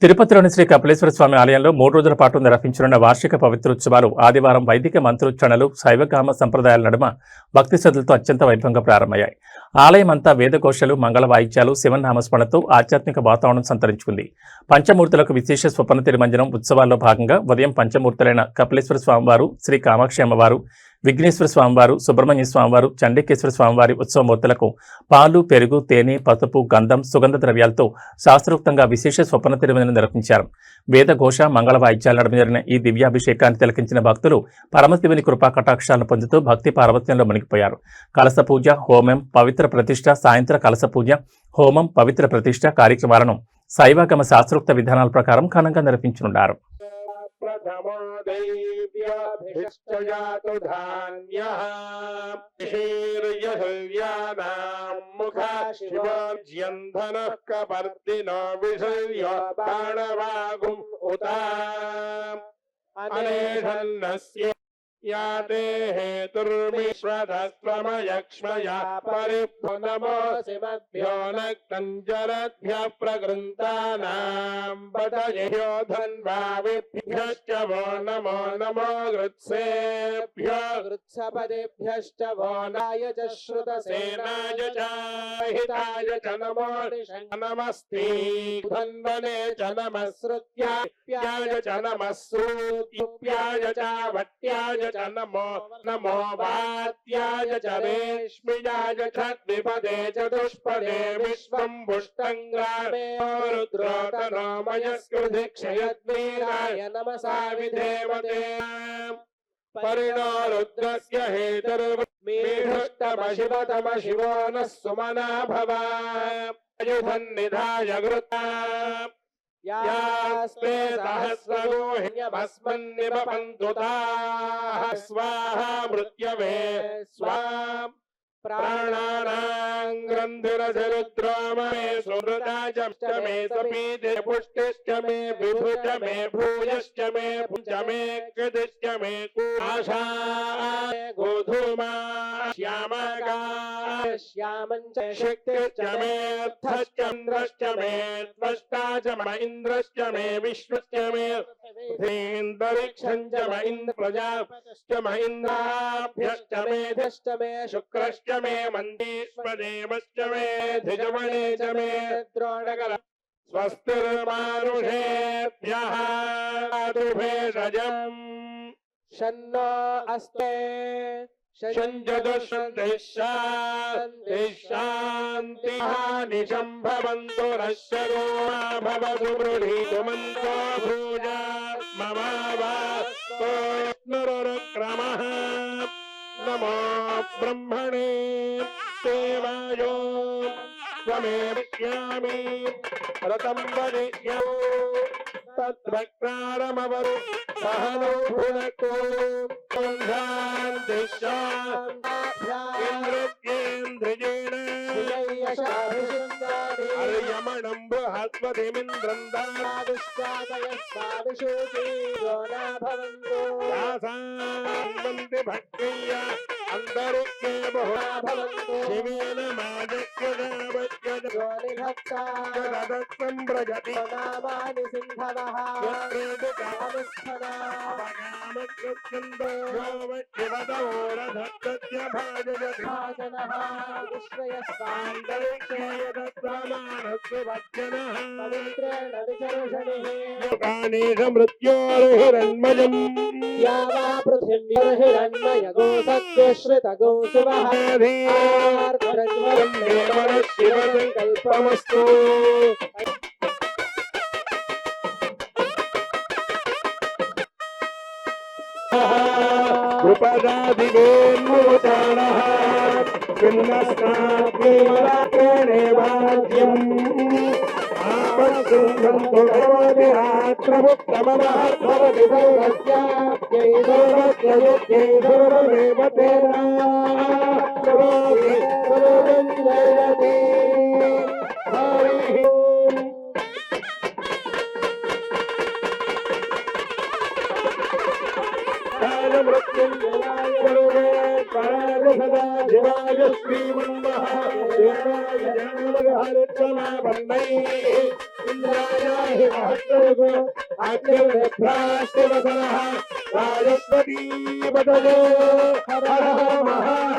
తిరుపతిలోని శ్రీ కపిలేశ్వర స్వామి ఆలయంలో 3 రోజుల పాటు నిర్వహించనున్న వార్షిక పవిత్రోత్సవాలు ఆదివారం వైదిక మంత్రోచ్చరణలు శైవకామ సంప్రదాయాల నడుమ భక్తి శ్రద్ధలతో అత్యంత వైభవంగా ప్రారంభమయ్యాయి. ఆలయం అంతా వేదఘోషలు, మంగళ వాయిద్యాలు, శివనామస్మరణతో ఆధ్యాత్మిక వాతావరణం సంతరించుకుంది. పంచమూర్తులకు విశేష స్వప్న తిరుమంజనం ఉత్సవాల్లో భాగంగా ఉదయం పంచమూర్తులైన కపిలేశ్వర స్వామివారు, శ్రీ కామాక్షి అమ్మవారు, విఘ్నేశ్వర స్వామివారు, సుబ్రహ్మణ్య స్వామివారు, చండికేశ్వర స్వామివారి ఉత్సవమూర్తులకు పాలు, పెరుగు, తేనె, పసుపు, గంధం, సుగంధ ద్రవ్యాలతో శాస్త్రోక్తంగా విశేష స్వప్న తిరుమంజనం నిర్వహించారు. వేదఘోష, మంగళ వాయిద్యాల నడుమ జరిగిన ఈ దివ్యాభిషేకాన్ని తిలకించిన భక్తులు పరమశివుని కృపా కటాక్షాలను పొందుతూ భక్తి పార్వత్యంలో మునిగిపోయారు. కలశ పూజ, హోమం, పవిత్ర ప్రతిష్ఠ, సాయంత్ర కలశ పూజ, హోమం, పవిత్ర ప్రతిష్ఠ కార్యక్రమాలను శైవగమ శాస్త్రోక్త విధానాల ప్రకారం ఘనంగా నిర్వహించనున్నారు. याते हेतुर्मिश्वधस्त्वमयक्ष्मया परिभ्यो नमोऽसि मद्भ्यो नक्तञ्जरद्भ्यः प्रकृन्तानां पतयेभ्यो धन्वाविभ्यश्च वो नमो नमो गृत्सेभ्यो गृत्सपदेभ्यश्च वो नाय च श्रुतसेनाय च हिताय च नमो नमस्ते धन्वने च नमः श्रुत्याय च नमः श्रुत्युप्याय च वट्याय नमो नमो वात्याय च रेश्मियाय च द्विपदे चतुष्पदे विश्वं पुष्टङ्गामे रुद्रोतनोमयस्कृधिक्षयद्वीराय नमसा विधेमते परिणो रुद्रस्य हेतुर्मेढुष्टमशिवतमशिवो नः सुमना भवा युधन्निधाय घृता यास्ते सहस्रगोहिण्यभस्मन्निपपन्तु ताः स्वाहा मृत्यवे स्वाम् प्राणानां ग्रन्थिरधिरुद्रोममे सुहृदाच मे सपीते पुष्टिश्च मे विभुच मे भूयश्च मे भुज मे कृतिश्च मे कुआशा गोधूमा श्यामका श्यामञ्च शक्तिश्च मे अर्थश्च इन्द्रश्च मे त्वष्टा च म इन्द्रश्च मे विश्वश्च मे इन्द्ररिक्षञ्च म इन्द्र प्रजापतिश्च म इन्द्राभ्यश्च मेधश्च मे शुक्रश्च मे मन्दीष्वदेवश्च मे धिजमणे च मे द्रोणकल स्वस्तिर्मानुषेभ्यः भेषजम् शन्नो अस्ते शान्तिः भवन्तु नश्यतो मा भवतु गृहीतुमन्तो भूजा मम वास्तोऽनुरुक्रमः नमो ब्रह्मणे देवायो त्वमेव विज्ञामि रतं वदिष्यो तद्वक्तारमवरु सहनो भुनक्तु अर्यमणं बृहस्पतिमिन्द्रं दासान्ति भक्त्या अन्तरिक्षे बहुधा भवन्तु शिवेन माजक्यदावत्यदत्तं प्रजति नामानि सिन्धवः यत्रेदुकामस्थनामकामकृत्यन्तो शिवदोरधत्तस्य भाजयति भाजनः विश्वयस्वान्तरिक्षे यदत्तमानस्तु भज्जनः पवित्रेण विचर्षणिः योगानेश मृत्योर्हिरण्मयम् यावा पृथिव्योर्हिरण्मयगो सत्यश्रितगो शिवः शिवसङ्कल्पमस्तु कृपदादिगोन्मोचानः किन्नस्तात्मेवरात्रेणेवाद्यम् आपत्सुन्धन्तु भगवतिरात्रमुत्तमः भवति सर्वस्याप्यै सर्वस्ययुक्त्यै सर्वमेव तेन सर्वञ्जयति हरिः मृत्युञ्जयाय सदा शिवाय श्रीमन्मः देवाय हरिचना बन्नै ఇంద్రాయ మహత్తరగో అగ్నిర్భ్రాష్టివసనః రాజస్వతీ పదవో హర మహా